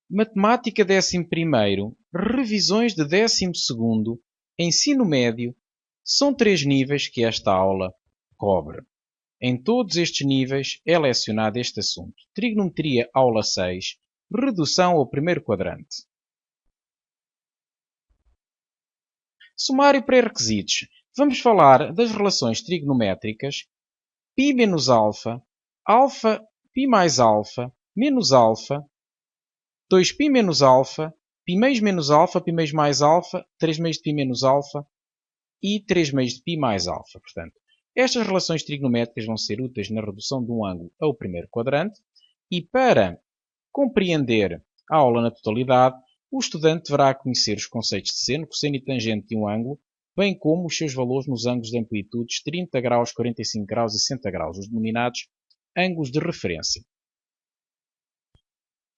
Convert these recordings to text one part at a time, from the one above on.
Matemática 11º, revisões de 12º, ensino médio, são 3 níveis que esta aula cobre. Em todos estes níveis é lecionado este assunto. Trigonometria, aula 6, redução ao primeiro quadrante. Sumário pré-requisitos. Vamos falar das relações trigonométricas π menos alfa, alfa, π mais alfa, menos alfa, 2π menos alfa, π meios menos alfa, π meios mais alfa, 3 meios de π menos alfa e 3 meios de π mais alfa. Portanto, estas relações trigonométricas vão ser úteis na redução de um ângulo ao primeiro quadrante e para compreender a aula na totalidade, o estudante deverá conhecer os conceitos de seno, cosseno e tangente de um ângulo, bem como os seus valores nos ângulos de amplitudes 30 graus, 45 graus e 60 graus, os denominados ângulos de referência.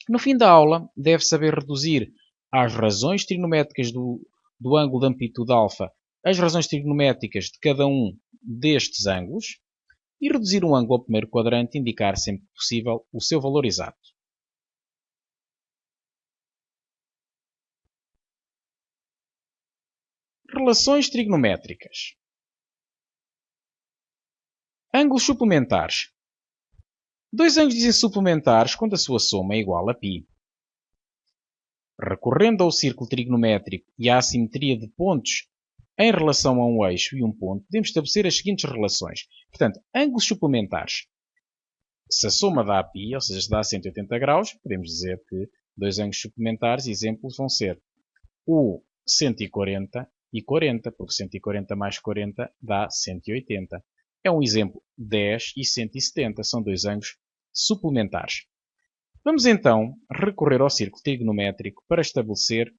No fim da aula, deve saber reduzir às razões trigonométricas do ângulo de amplitude alfa as razões trigonométricas de cada um destes ângulos e reduzir um ângulo ao primeiro quadrante e indicar sempre que possível o seu valor exato. Relações trigonométricas. Ângulos suplementares. Dois ângulos dizem suplementares quando a sua soma é igual a π. Recorrendo ao círculo trigonométrico e à assimetria de pontos em relação a um eixo e um ponto, podemos estabelecer as seguintes relações. Portanto, ângulos suplementares. Se a soma dá π, ou seja, se dá 180 graus, podemos dizer que dois ângulos suplementares, exemplos, vão ser o 140 e 40, porque 140 mais 40 dá 180. É um exemplo 10 e 170, são dois ângulos suplementares. Vamos então recorrer ao círculo trigonométrico para estabelecer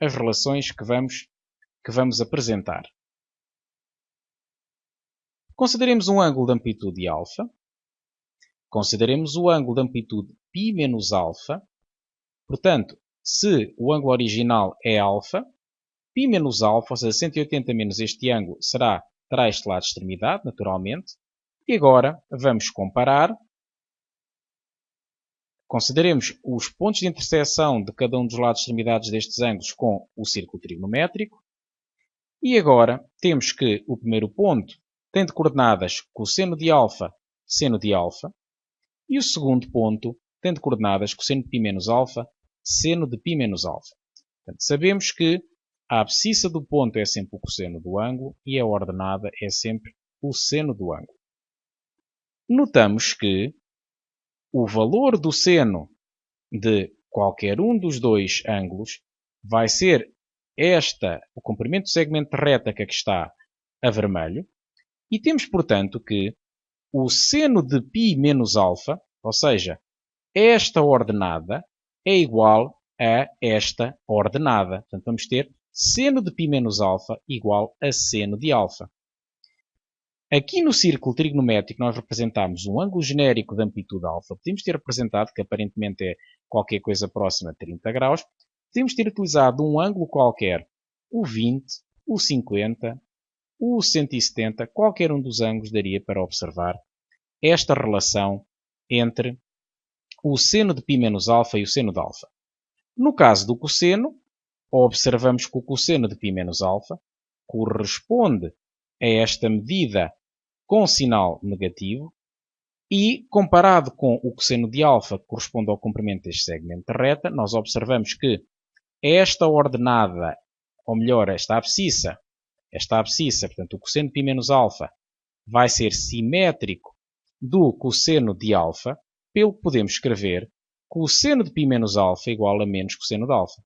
as relações que vamos apresentar. Consideremos um ângulo de amplitude alfa. Consideremos o ângulo de amplitude π menos alfa. Portanto, se o ângulo original é alfa, π menos alfa, ou seja, 180 menos este ângulo, terá este lado de extremidade, naturalmente. E agora vamos comparar. Consideremos os pontos de interseção de cada um dos lados de extremidades destes ângulos com o círculo trigonométrico. E agora temos que o primeiro ponto tem de coordenadas cosseno de alfa, seno de alfa. E o segundo ponto tem de coordenadas cosseno de π menos alfa, seno de π menos alfa. Portanto, sabemos que a abscissa do ponto é sempre o cosseno do ângulo e a ordenada é sempre o seno do ângulo. Notamos que o valor do seno de qualquer um dos dois ângulos vai ser o comprimento do segmento de reta que aqui está a vermelho. E temos, portanto, que o seno de π menos alfa, ou seja, esta ordenada, é igual a esta ordenada. Portanto, vamos ter seno de π menos alfa igual a seno de alfa. Aqui no círculo trigonométrico nós representamos um ângulo genérico de amplitude alfa. Podemos ter representado, que aparentemente é qualquer coisa próxima a 30 graus, podemos ter utilizado um ângulo qualquer, o 20, o 50, o 170, qualquer um dos ângulos daria para observar esta relação entre o seno de π menos alfa e o seno de alfa. No caso do cosseno, observamos que o cosseno de π menos alfa corresponde a esta medida com sinal negativo e, comparado com o cosseno de alfa, que corresponde ao comprimento deste segmento de reta, nós observamos que esta ordenada, ou melhor, esta abscissa, portanto, o cosseno de π menos alfa, vai ser simétrico do cosseno de alfa, pelo que podemos escrever cosseno de π menos alfa igual a menos cosseno de alfa.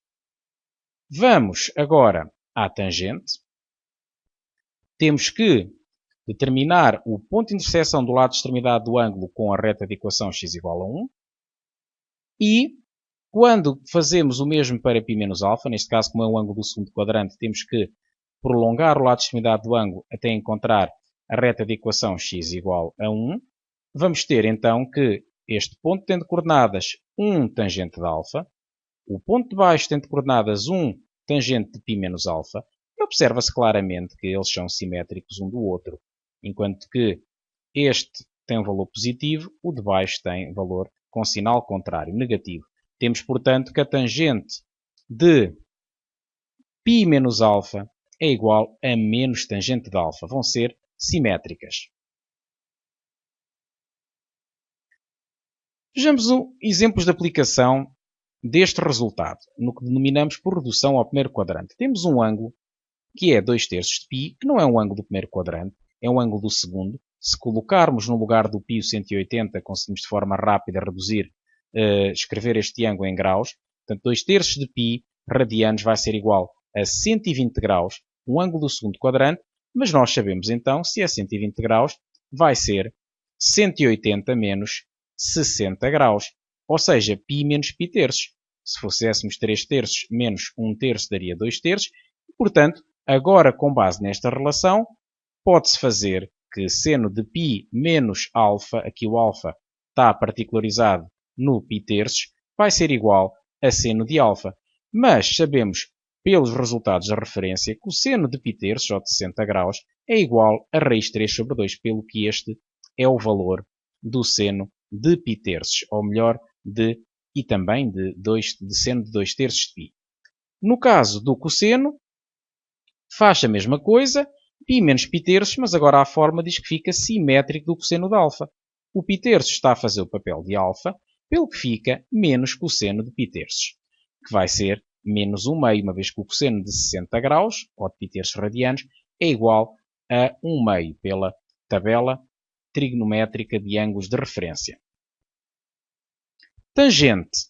Vamos agora à tangente. Temos que determinar o ponto de interseção do lado de extremidade do ângulo com a reta de equação x igual a 1. E, quando fazemos o mesmo para π menos alfa, neste caso como é o ângulo do segundo quadrante, temos que prolongar o lado de extremidade do ângulo até encontrar a reta de equação x igual a 1. Vamos ter então que este ponto tem de coordenadas 1 tangente de alfa, o ponto de baixo tem de coordenadas 1 tangente de π menos alfa, e observa-se claramente que eles são simétricos um do outro, enquanto que este tem um valor positivo, o de baixo tem valor com sinal contrário, negativo. Temos, portanto, que a tangente de π menos alfa é igual a menos tangente de alfa. Vão ser simétricas. Vejamos exemplos de aplicação deste resultado, no que denominamos por redução ao primeiro quadrante. Temos um ângulo que é 2/3 de π, que não é um ângulo do primeiro quadrante, é um ângulo do segundo. Se colocarmos no lugar do π o 180, conseguimos de forma rápida reduzir, escrever este ângulo em graus. Portanto, 2/3 de π radianos vai ser igual a 120 graus, um ângulo do segundo quadrante, mas nós sabemos então, se é 120 graus, vai ser 180 menos 60 graus, ou seja, π menos π terços. Se fizéssemos 3/3 menos 1/3 daria 2/3, e, portanto, agora com base nesta relação, pode-se fazer que seno de π menos alfa, aqui o alfa está particularizado no π terços, vai ser igual a seno de alfa. Mas sabemos, pelos resultados da referência, que o seno de π terços, ou de 60 graus, é igual a raiz 3 sobre 2, pelo que este é o valor do seno de π terços, ou melhor, e também de seno de 2/3 de π. No caso do cosseno, faz a mesma coisa, π menos π terços, mas agora a forma diz que fica simétrico do cosseno de alfa. O π terços está a fazer o papel de alfa, pelo que fica menos cosseno de π terços, que vai ser menos 1/2, uma vez que o cosseno de 60 graus, ou de π terços radianos, é igual a 1/2 pela tabela trigonométrica de ângulos de referência. Tangente,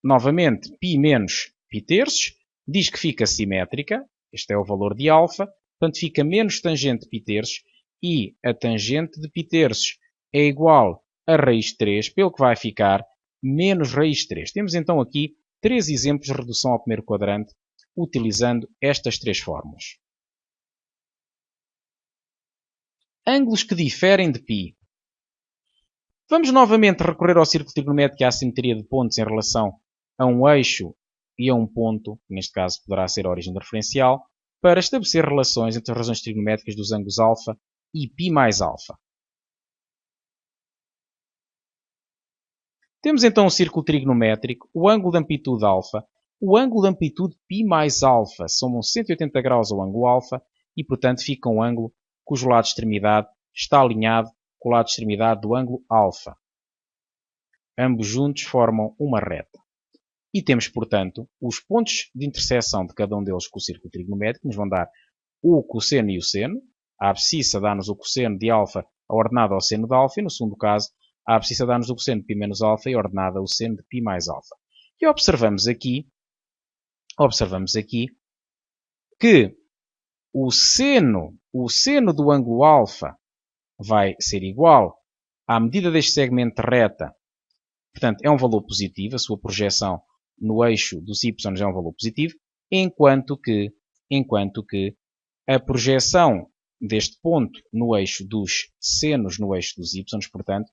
novamente, π menos π terços, diz que fica simétrica, este é o valor de alfa, portanto fica menos tangente de π terços, e a tangente de π terços é igual a raiz 3, pelo que vai ficar menos raiz 3. Temos então aqui 3 exemplos de redução ao primeiro quadrante, utilizando estas 3 fórmulas. Ângulos que diferem de π. Vamos novamente recorrer ao círculo trigonométrico e à simetria de pontos em relação a um eixo e a um ponto, que neste caso poderá ser a origem do referencial, para estabelecer relações entre as razões trigonométricas dos ângulos alfa e π mais alfa. Temos então um círculo trigonométrico, o ângulo de amplitude alfa, o ângulo de amplitude π mais alfa, somam 180 graus ao ângulo alfa e, portanto, fica um ângulo cujo lado de extremidade está alinhado com o lado de extremidade do ângulo alfa. Ambos juntos formam uma reta. E temos, portanto, os pontos de interseção de cada um deles com o círculo trigonométrico, nos vão dar o cosseno e o seno. A abscissa dá-nos o cosseno de alfa ordenado ao seno de alfa, e no segundo caso, a abscissa dá-nos o cosseno de π menos alfa e ordenada ao seno de π mais alfa. E observamos aqui que o seno do ângulo alfa vai ser igual à medida deste segmento de reta. Portanto, é um valor positivo, a sua projeção no eixo dos y é um valor positivo, enquanto que a projeção deste ponto no eixo dos senos no eixo dos y, portanto,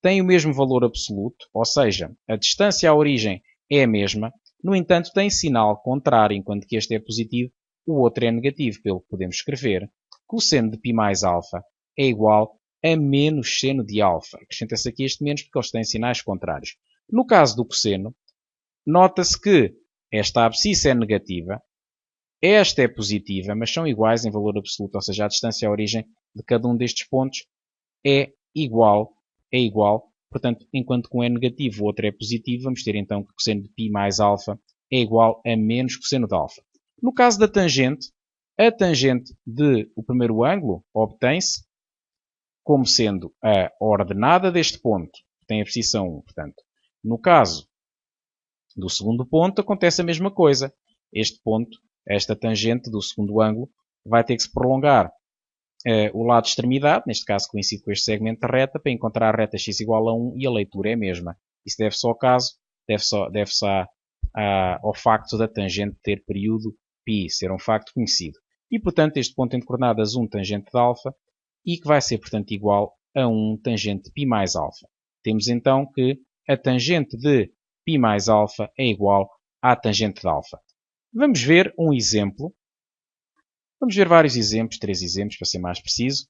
tem o mesmo valor absoluto, ou seja, a distância à origem é a mesma, no entanto tem sinal contrário, enquanto que este é positivo, o outro é negativo, pelo que podemos escrever que o seno de π mais alfa é igual a menos seno de alfa. Acrescenta-se aqui este menos porque eles têm sinais contrários. No caso do cosseno, nota-se que esta abscissa é negativa, esta é positiva, mas são iguais em valor absoluto, ou seja, a distância à origem de cada um destes pontos é igual. Portanto, enquanto que um é negativo, o outro é positivo, vamos ter então que o cosseno de π mais alfa é igual a menos cosseno de alfa. No caso da tangente, a tangente do primeiro ângulo obtém-se como sendo a ordenada deste ponto, que tem a posição 1. Portanto, no caso do segundo ponto, acontece a mesma coisa. Este ponto, esta tangente do segundo ângulo, vai ter que se prolongar o lado de extremidade, neste caso coincide com este segmento de reta, para encontrar a reta x igual a 1 e a leitura é a mesma. Isso deve-se ao caso, deve-se ao facto da tangente ter período π, ser um facto conhecido. E, portanto, este ponto tem de coordenadas 1 tangente de alfa e que vai ser, portanto, igual a 1 tangente de π mais alfa. Temos então que a tangente de π mais alfa é igual à tangente de alfa. Vamos ver um exemplo. Vamos ver vários exemplos, 3 exemplos para ser mais preciso.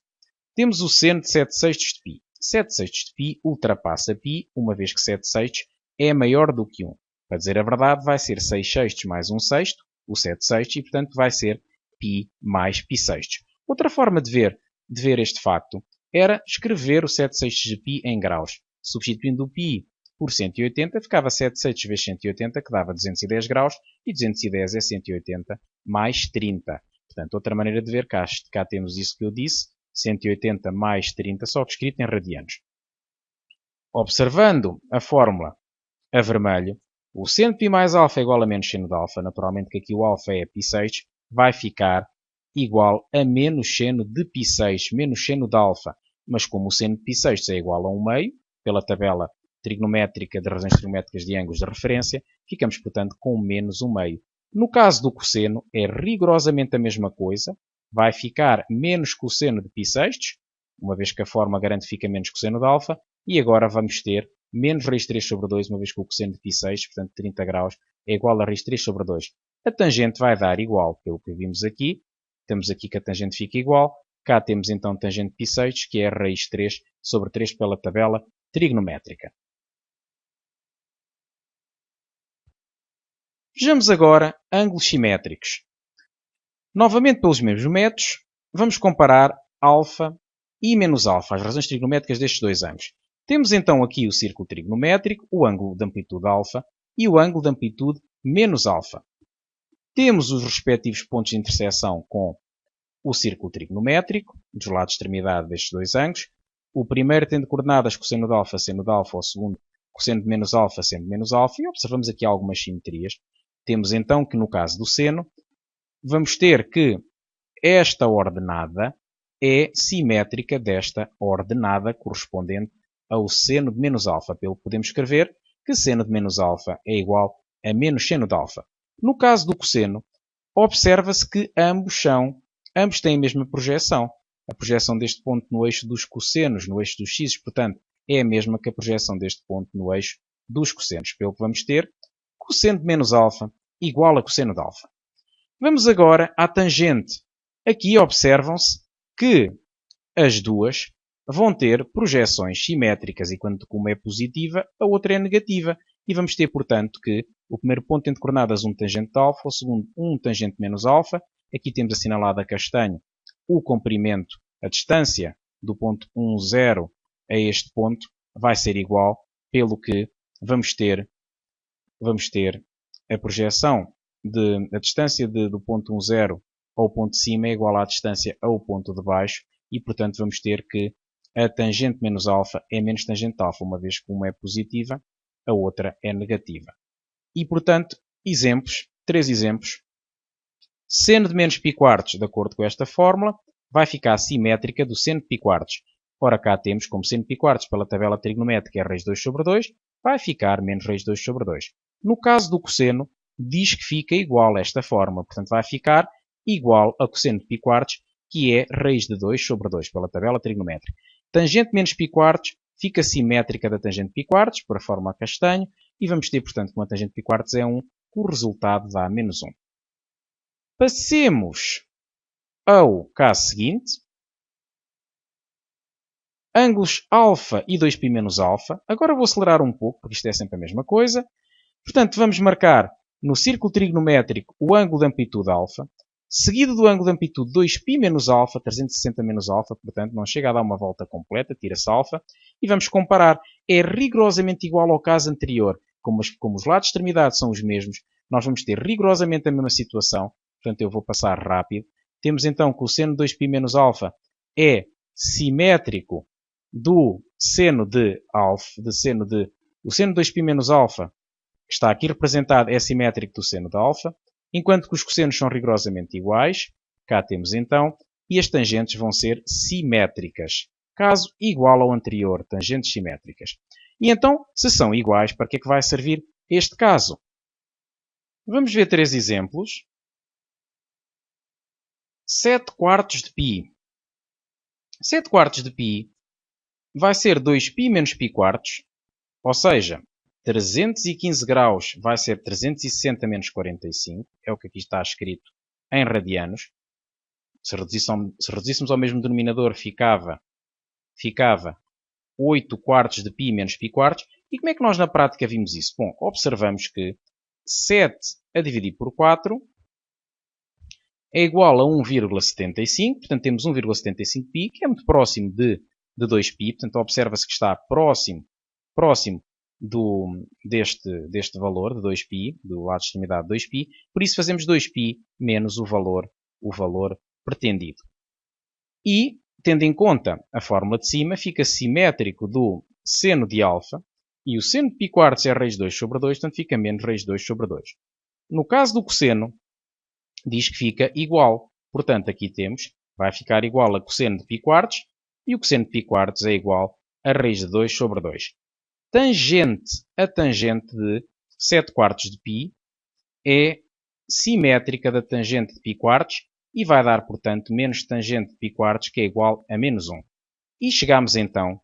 Temos o seno de 7/6 de π. 7/6 de π ultrapassa π, uma vez que 7/6 é maior do que 1. Para dizer a verdade, vai ser 6 sextos mais 1 sexto, o 7 sextos, e portanto vai ser π mais π sextos. Outra forma de ver este facto era escrever o 7 sextos de π em graus. Substituindo o π por 180, ficava 7 sextos vezes 180, que dava 210 graus, e 210 é 180 mais 30. Portanto, outra maneira de ver, cá temos isso que eu disse, 180 mais 30, só que escrito em radianos. Observando a fórmula a vermelho, o seno de π mais α é igual a menos seno de α, naturalmente que aqui o α é π6, vai ficar igual a menos seno de π6, menos seno de α. Mas como o seno de π6 é igual a 1/2, pela tabela trigonométrica de razões trigonométricas de ângulos de referência, ficamos, portanto, com menos 1/2. No caso do cosseno, é rigorosamente a mesma coisa. Vai ficar menos cosseno de π6, uma vez que a forma garante que fica menos cosseno de α, e agora vamos ter menos raiz 3 sobre 2, uma vez que o cosseno de π6, portanto 30 graus, é igual a raiz 3 sobre 2. A tangente vai dar igual, pelo que vimos aqui. Temos aqui que a tangente fica igual. Cá temos então tangente de π6, que é a raiz 3 sobre 3 pela tabela trigonométrica. Vejamos agora ângulos simétricos. Novamente pelos mesmos métodos, vamos comparar α e menos α, as razões trigonométricas destes dois ângulos. Temos então aqui o círculo trigonométrico, o ângulo de amplitude α e o ângulo de amplitude menos α. Temos os respectivos pontos de intersecção com o círculo trigonométrico, dos lados de extremidade destes dois ângulos. O primeiro tendo coordenadas cosseno de α, seno de α, o segundo cosseno de menos α, seno de menos α, e observamos aqui algumas simetrias. Temos então que no caso do seno, vamos ter que esta ordenada é simétrica desta ordenada correspondente ao seno de menos α, pelo que podemos escrever que seno de menos α é igual a menos seno de α. No caso do cosseno, observa-se que ambos têm a mesma projeção. A projeção deste ponto no eixo dos cossenos, no eixo dos x, portanto, é a mesma que a projeção deste ponto no eixo dos cossenos. Pelo que vamos ter cosseno de menos α igual a cosseno de α. Vamos agora à tangente. Aqui observam-se que as duas vão ter projeções simétricas e quando uma é positiva, a outra é negativa. E vamos ter, portanto, que o primeiro ponto tem de coordenadas um tangente de α, o segundo um tangente menos α. Aqui temos assinalado a castanho o comprimento, a distância do ponto 1, 0 a este ponto vai ser igual, pelo que vamos ter a projeção a distância do ponto 1, 0 ao ponto de cima é igual à distância ao ponto de baixo e, portanto, vamos ter que a tangente menos α é menos tangente de α, uma vez que uma é positiva, a outra é negativa. E, portanto, três exemplos. Seno de menos π², de acordo com esta fórmula, vai ficar simétrica do seno de π². Ora, cá temos como seno de π² pela tabela trigonométrica é raiz 2 sobre 2, vai ficar menos raiz 2 sobre 2. No caso do cosseno, diz que fica igual a esta forma, portanto vai ficar igual a cosseno de π², que é raiz de 2 sobre 2 pela tabela trigonométrica. Tangente menos π² fica simétrica da tangente de π², por a forma a castanho, e vamos ter, portanto, que uma tangente de π² é 1, o resultado dá menos 1. Passemos ao caso seguinte. Ângulos α e 2π menos α. Agora vou acelerar um pouco, porque isto é sempre a mesma coisa. Portanto, vamos marcar no círculo trigonométrico o ângulo de amplitude α, seguido do ângulo de amplitude 2π menos α, 360 menos α, portanto não chega a dar uma volta completa, tira-se α, e vamos comparar. É rigorosamente igual ao caso anterior. Como os lados de extremidade são os mesmos, nós vamos ter rigorosamente a mesma situação. Portanto, eu vou passar rápido. Temos então que o seno de 2π menos α é simétrico do seno de α, o seno de 2π menos α, que está aqui representado, é simétrico do seno de α, enquanto que os cossenos são rigorosamente iguais. Cá temos então, e as tangentes vão ser simétricas. Caso igual ao anterior, tangentes simétricas. E então, se são iguais, para que é que vai servir este caso? Vamos ver três exemplos. 7/4 de π. 7/4 de π vai ser 2π menos π², ou seja, 315 graus vai ser 360 menos 45, é o que aqui está escrito em radianos. Se reduzíssemos ao mesmo denominador, ficava 8/4 de π menos π², E como é que nós na prática vimos isso? Bom, observamos que 7 a dividir por 4 é igual a 1,75, portanto temos 1,75π, que é muito próximo de 2π, portanto observa-se que está próximo deste valor de 2π, do lado de extremidade de 2π, por isso fazemos 2π menos o valor pretendido. E, tendo em conta a fórmula de cima, fica simétrico do seno de alfa, e o seno de π quartos é raiz de 2 sobre 2, portanto fica menos raiz de 2 sobre 2. No caso do cosseno, diz que fica igual. Portanto, aqui temos, vai ficar igual a cosseno de π quartos, e o cosseno de π quartos é igual a raiz de 2 sobre 2. A tangente de 7 quartos de π é simétrica da tangente de π quartos e vai dar, portanto, menos tangente de π quartos, que é igual a menos 1. E chegamos então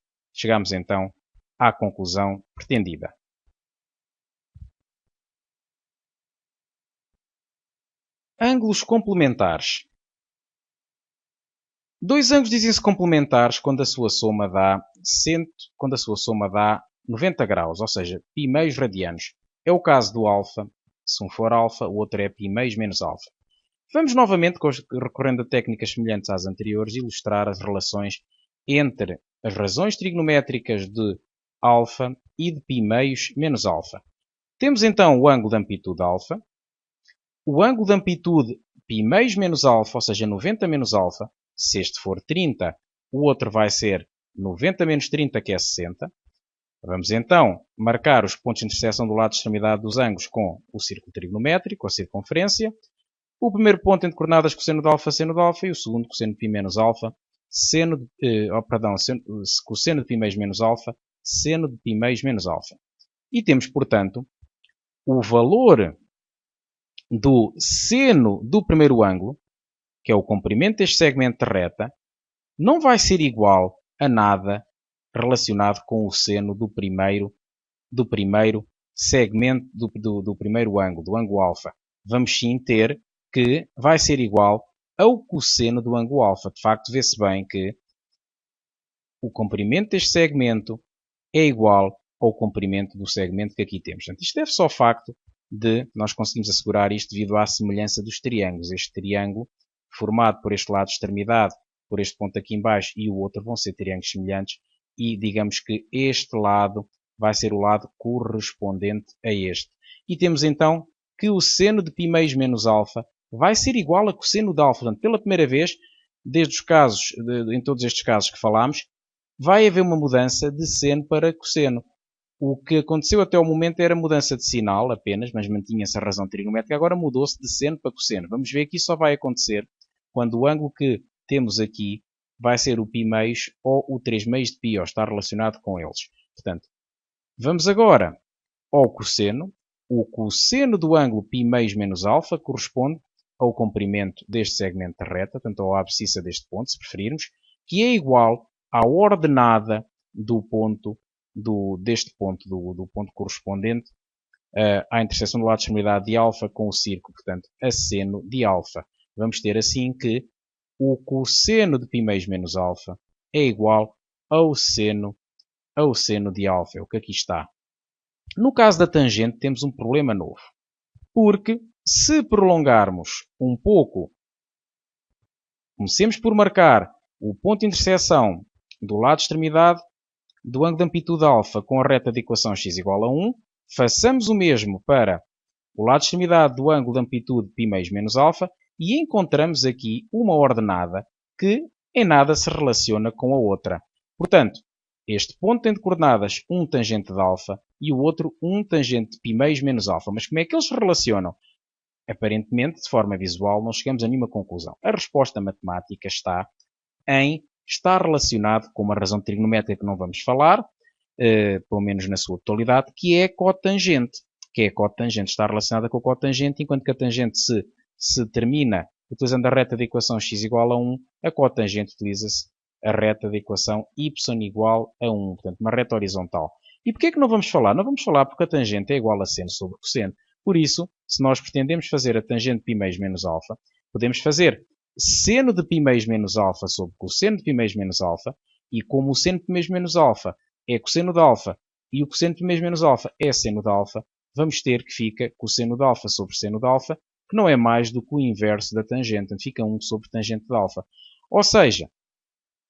à conclusão pretendida. Ângulos complementares. Dois ângulos dizem-se complementares quando a sua soma dá 90 graus, ou seja, π meios radianos. É o caso do alfa. Se um for alfa, o outro é π meios menos alfa. Vamos novamente, recorrendo a técnicas semelhantes às anteriores, ilustrar as relações entre as razões trigonométricas de alfa e de π meios menos alfa. Temos então o ângulo de amplitude alfa. O ângulo de amplitude π meios menos alfa, ou seja, 90 menos alfa, se este for 30, o outro vai ser 90 menos 30, que é 60. Vamos então marcar os pontos de interseção do lado de extremidade dos ângulos com o círculo trigonométrico, a circunferência. O primeiro ponto entre coordenadas cosseno de alfa, seno de alfa, e o segundo cosseno de π menos alfa, cosseno de π meios menos alfa, seno de π meios menos alfa. E temos, portanto, o valor do seno do primeiro ângulo, que é o comprimento deste segmento de reta, não vai ser igual a nada relacionado com o seno do primeiro segmento do primeiro ângulo, do ângulo alfa. Vamos sim ter que vai ser igual ao cosseno do ângulo alfa. De facto, vê-se bem que o comprimento deste segmento é igual ao comprimento do segmento que aqui temos. Portanto, isto deve-se ao facto de nós conseguimos assegurar isto devido à semelhança dos triângulos. Este triângulo, formado por este lado de extremidade, por este ponto aqui em baixo e o outro, vão ser triângulos semelhantes, e digamos que este lado vai ser o lado correspondente a este. E temos então que o seno de π meios menos alfa vai ser igual a cosseno de alfa. Portanto, pela primeira vez, desde os casos, em todos estes casos que falámos, vai haver uma mudança de seno para cosseno. O que aconteceu até o momento era mudança de sinal apenas, mas mantinha-se a razão trigonométrica. Agora mudou-se de seno para cosseno. Vamos ver que isso só vai acontecer quando o ângulo que temos aqui vai ser o π meios ou o 3 meios de π, ou está relacionado com eles. Portanto, vamos agora ao cosseno. O cosseno do ângulo π meios menos alfa corresponde ao comprimento deste segmento de reta, portanto ao abscissa deste ponto, se preferirmos, que é igual à ordenada do ponto correspondente à interseção do lado de extremidade de alfa com o círculo, portanto, a seno de alfa. Vamos ter assim que o cosseno de π meios menos alfa é igual ao seno de alfa, é o que aqui está. No caso da tangente temos um problema novo, porque se prolongarmos um pouco, comecemos por marcar o ponto de interseção do lado de extremidade do ângulo de amplitude alfa com a reta de equação x igual a 1, façamos o mesmo para o lado de extremidade do ângulo de amplitude π meios menos alfa e encontramos aqui uma ordenada que em nada se relaciona com a outra. Portanto, este ponto tem de coordenadas um tangente de alfa e o outro um tangente de π meios menos alfa. Mas como é que eles se relacionam? Aparentemente, de forma visual, não chegamos a nenhuma conclusão. A resposta matemática está relacionado com uma razão trigonométrica que não vamos falar, pelo menos na sua totalidade, que é a cotangente. Está relacionada com a cotangente, enquanto que a tangente se termina utilizando a reta da equação x igual a 1, a cotangente utiliza-se a reta da equação y igual a 1, portanto, uma reta horizontal. E porquê é que não vamos falar? Não vamos falar porque a tangente é igual a seno sobre cosseno. Por isso, se nós pretendemos fazer a tangente de π meios menos alfa, podemos fazer seno de π meios menos alfa sobre cosseno de π meios menos alfa, e como o seno de π meios menos alfa é cosseno de alfa e o cosseno de pi menos alfa é seno de alfa, vamos ter que fica cosseno de alfa sobre seno de alfa, que não é mais do que o inverso da tangente, portanto fica 1 sobre tangente de alfa. Ou seja,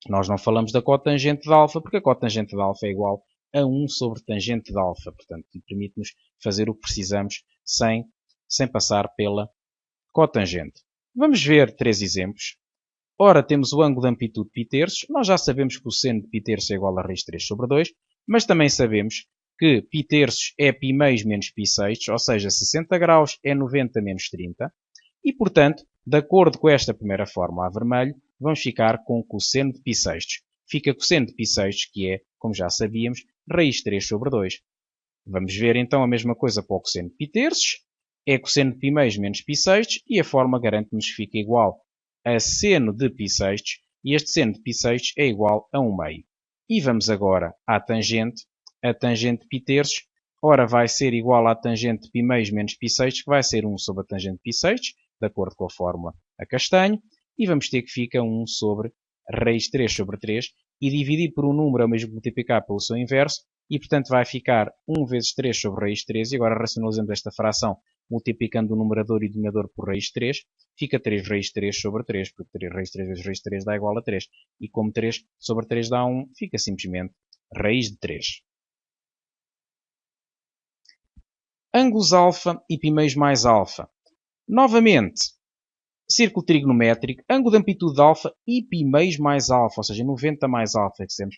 nós não falamos da cotangente de alfa, porque a cotangente de alfa é igual a 1 sobre tangente de alfa, portanto permite-nos fazer o que precisamos sem passar pela cotangente. Vamos ver 3 exemplos. Ora, temos o ângulo de amplitude π terços. Nós já sabemos que o seno de π terços é igual a raiz 3 sobre 2, mas também sabemos que π terços é π meios menos π sextos, ou seja, 60 graus é 90 menos 30. E, portanto, de acordo com esta primeira fórmula a vermelho, vamos ficar com o cosseno de π sextos. Fica cosseno de π sextos, que é, como já sabíamos, raiz 3 sobre 2. Vamos ver então a mesma coisa para o cosseno de π terços. É cosseno de π meios menos π sextos e a fórmula garante-nos que fica igual a seno de π sextos, e este seno de π sextos é igual a 1 meio. E vamos agora à tangente. A tangente de π terços, ora vai ser igual à tangente de π meios menos π sextos, que vai ser 1 sobre a tangente de π sextos, de acordo com a fórmula a castanho, e vamos ter que fica 1 sobre raiz 3 sobre 3, e dividir por um número é o mesmo que multiplicar pelo seu inverso, e portanto vai ficar 1 vezes 3 sobre raiz 3, e agora racionalizamos esta fração multiplicando o numerador e o denominador por raiz 3, fica 3 raiz 3 sobre 3, porque 3 raiz 3 vezes raiz 3 dá igual a 3. E como 3 sobre 3 dá 1, fica simplesmente raiz de 3. Ângulos alfa e π meios mais alfa. Novamente, círculo trigonométrico, ângulo de amplitude alfa e π meios mais alfa, ou seja, 90 mais alfa, que devemos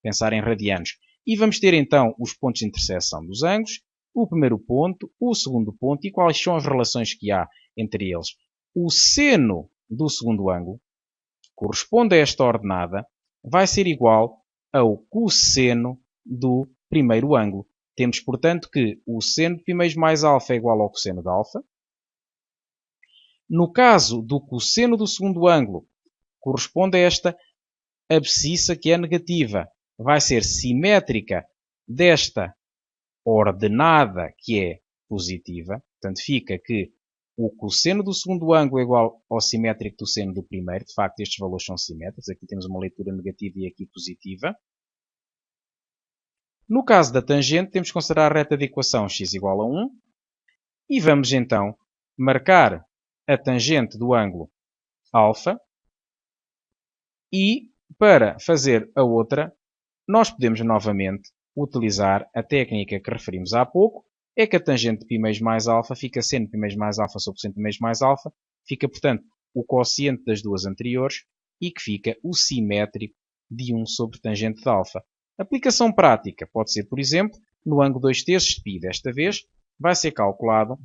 pensar em radianos. E vamos ter então os pontos de intersecção dos ângulos, o primeiro ponto, o segundo ponto e quais são as relações que há entre eles. O seno do segundo ângulo corresponde a esta ordenada, vai ser igual ao cosseno do primeiro ângulo. Temos, portanto, que o seno de π meios mais alfa é igual ao cosseno de alfa. No caso do cosseno do segundo ângulo, corresponde a esta abscissa que é negativa. Vai ser simétrica desta ordenada que é positiva. Portanto, fica que o cosseno do segundo ângulo é igual ao simétrico do seno do primeiro. De facto, estes valores são simétricos. Aqui temos uma leitura negativa e aqui positiva. No caso da tangente, temos que considerar a reta de equação x igual a 1. E vamos então marcar a tangente do ângulo alfa. E para fazer a outra, nós podemos novamente utilizar a técnica que referimos há pouco, é que a tangente de π meios mais alfa fica seno de π meios mais alfa sobre seno de π meios mais alfa, fica, portanto, o quociente das duas anteriores e que fica o simétrico de 1 sobre tangente de alfa. Aplicação prática pode ser, por exemplo, no ângulo 2/3 de π. Desta vez, vai ser calculado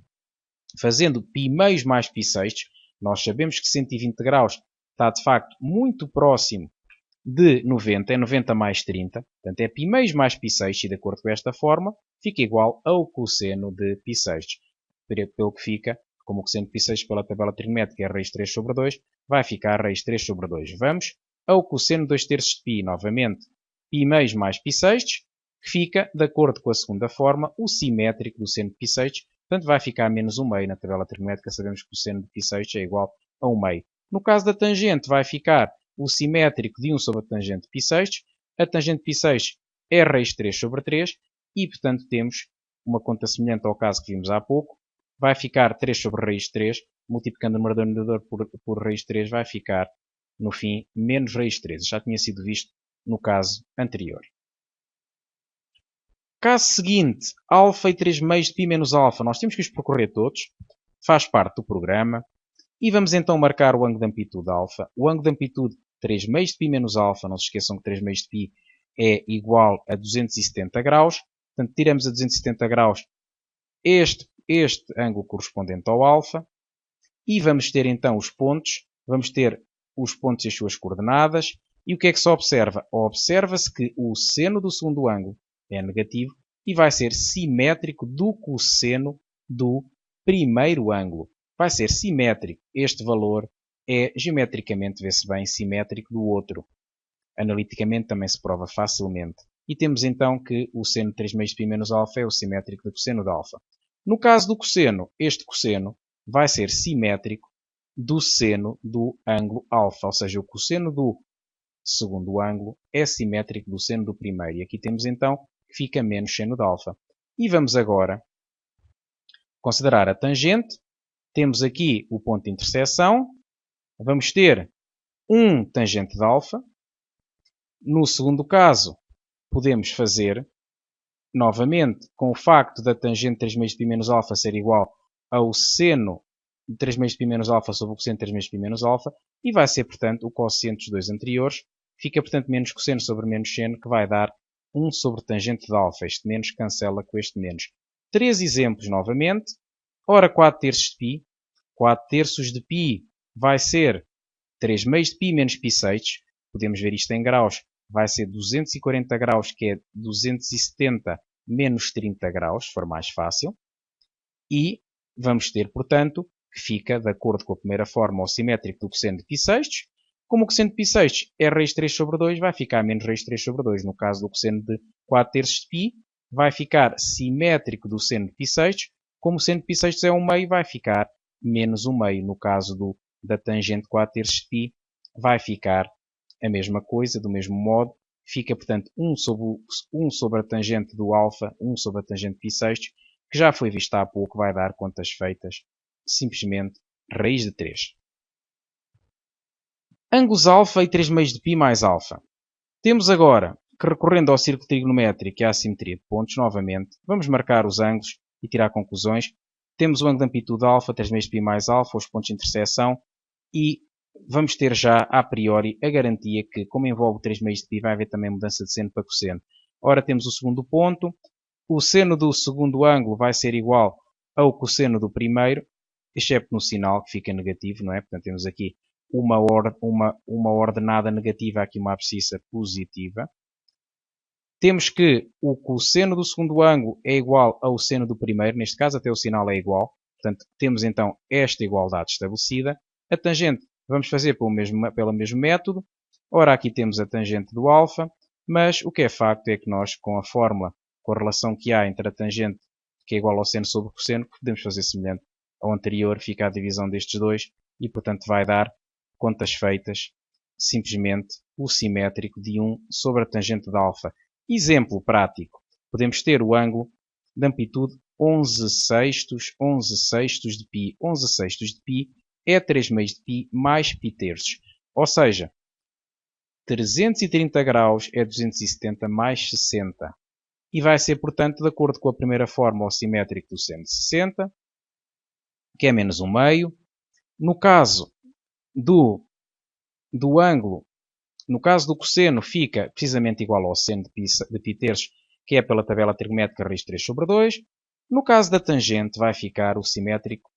fazendo π meios mais π sextos. Nós sabemos que 120 graus está, de facto, muito próximo de 90, é 90 mais 30, portanto é π meios mais π sextos, e de acordo com esta forma, fica igual ao cosseno de π sextos. Pelo que fica, como o cosseno de π sextos pela tabela trigonométrica é raiz 3 sobre 2, vai ficar raiz 3 sobre 2. Vamos ao cosseno de 2/3 de π, novamente, π meios mais π sextos, que fica, de acordo com a segunda forma, o simétrico do seno de π sextos, portanto vai ficar menos 1 meio. Na tabela trigonométrica sabemos que o seno de π sextos é igual a 1 meio. No caso da tangente, vai ficar o simétrico de 1 sobre a tangente de π sextos. A tangente de π sextos é raiz 3 sobre 3 e, portanto, temos uma conta semelhante ao caso que vimos há pouco. Vai ficar 3 sobre raiz 3, multiplicando o numerador e o denominador por raiz 3, vai ficar, no fim, menos raiz 3. Já tinha sido visto no caso anterior. Caso seguinte, alfa e 3 meios de π menos alfa. Nós temos que os percorrer todos. Faz parte do programa. E vamos então marcar o ângulo de amplitude alfa. O ângulo de amplitude 3 meios de π menos alfa. Não se esqueçam que 3 meios de π é igual a 270 graus. Portanto, tiramos a 270 graus este ângulo correspondente ao alfa. E vamos ter então os pontos. Vamos ter os pontos e as suas coordenadas. E o que é que se observa? Observa-se que o seno do segundo ângulo é negativo e vai ser simétrico do cosseno do primeiro ângulo. Vai ser simétrico. Este valor é geometricamente, vê-se bem, simétrico do outro. Analiticamente também se prova facilmente. E temos então que o seno de 3 meios de π menos alfa é o simétrico do cosseno de alfa. No caso do cosseno, este cosseno vai ser simétrico do seno do ângulo alfa. Ou seja, o cosseno do segundo ângulo é simétrico do seno do primeiro. E aqui temos então que fica menos seno de alfa. E vamos agora considerar a tangente. Temos aqui o ponto de interseção. Vamos ter um tangente de alfa. No segundo caso, podemos fazer, novamente, com o facto da tangente de 3 meios de π menos alfa ser igual ao seno de 3 meios de π menos alfa sobre o cosseno de 3 meios de π menos alfa, e vai ser, portanto, o cosseno dos dois anteriores. Fica, portanto, menos cosseno sobre menos seno, que vai dar 1 sobre tangente de alfa. Este menos cancela com este menos. 3 exemplos novamente. Ora, 4 terços de π. 4 terços de π vai ser 3 meios de π menos π sextos. Podemos ver isto em graus. Vai ser 240 graus, que é 270 menos 30 graus, se for mais fácil. E vamos ter, portanto, que fica, de acordo com a primeira forma, o simétrico do cosseno de π sextos. Como o cosseno de π sextos é raiz de 3 sobre 2, vai ficar menos raiz de 3 sobre 2. No caso do cosseno de 4 terços de π, vai ficar simétrico do seno de π sextos. Como o seno de π sextos é 1 meio, vai ficar menos 1 meio. No caso da tangente de 4 terços de π, vai ficar a mesma coisa, do mesmo modo. Fica, portanto, 1 sobre a tangente do alfa, 1 sobre a tangente de π sextos, que já foi vista há pouco, vai dar contas feitas, simplesmente raiz de 3. Ângulos alfa e 3 meios de π mais alfa. Temos agora que, recorrendo ao círculo trigonométrico e à simetria de pontos, novamente, vamos marcar os ângulos e tirar conclusões. Temos o ângulo de amplitude alfa, 3 meios de π mais alfa, os pontos de interseção, e vamos ter já, a priori, a garantia que, como envolve 3 meios de π, vai haver também mudança de seno para cosseno. Ora, temos o segundo ponto. O seno do segundo ângulo vai ser igual ao cosseno do primeiro, excepto no sinal, que fica negativo, não é? Portanto, temos aqui uma ordenada negativa, aqui uma abscissa positiva. Temos que o cosseno do segundo ângulo é igual ao seno do primeiro, neste caso até o sinal é igual. Portanto, temos então esta igualdade estabelecida. A tangente vamos fazer pelo mesmo método. Ora, aqui temos a tangente do alfa, mas o que é facto é que nós, com a fórmula, com a relação que há entre a tangente, que é igual ao seno sobre o cosseno, podemos fazer semelhante ao anterior, fica a divisão destes dois, e portanto vai dar, contas feitas, simplesmente o simétrico de 1 sobre a tangente de alfa. Exemplo prático. Podemos ter o ângulo de amplitude 11 sextos de π. 11 sextos de π é 3 meios de π mais π terços. Ou seja, 330 graus é 270 mais 60. E vai ser, portanto, de acordo com a primeira forma, o simétrico do seno de 60, que é menos 1 meio. No caso do ângulo, no caso do cosseno, fica precisamente igual ao seno de π terços, que é pela tabela trigonométrica raiz de 3 sobre 2. No caso da tangente, vai ficar o simétrico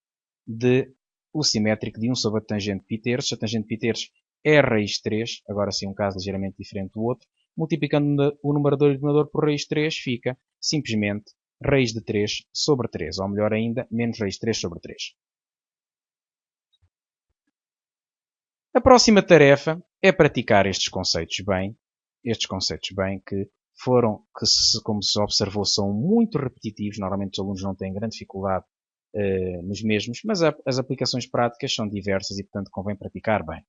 de 1 sobre a tangente de π terços. A tangente de π terços é raiz de 3, agora sim um caso ligeiramente diferente do outro. Multiplicando o numerador e o denominador por raiz de 3, fica simplesmente raiz de 3 sobre 3, ou melhor ainda, menos raiz de 3 sobre 3. A próxima tarefa é praticar estes conceitos bem, que como se observou, são muito repetitivos. Normalmente os alunos não têm grande dificuldade nos mesmos, mas as aplicações práticas são diversas e, portanto, convém praticar bem.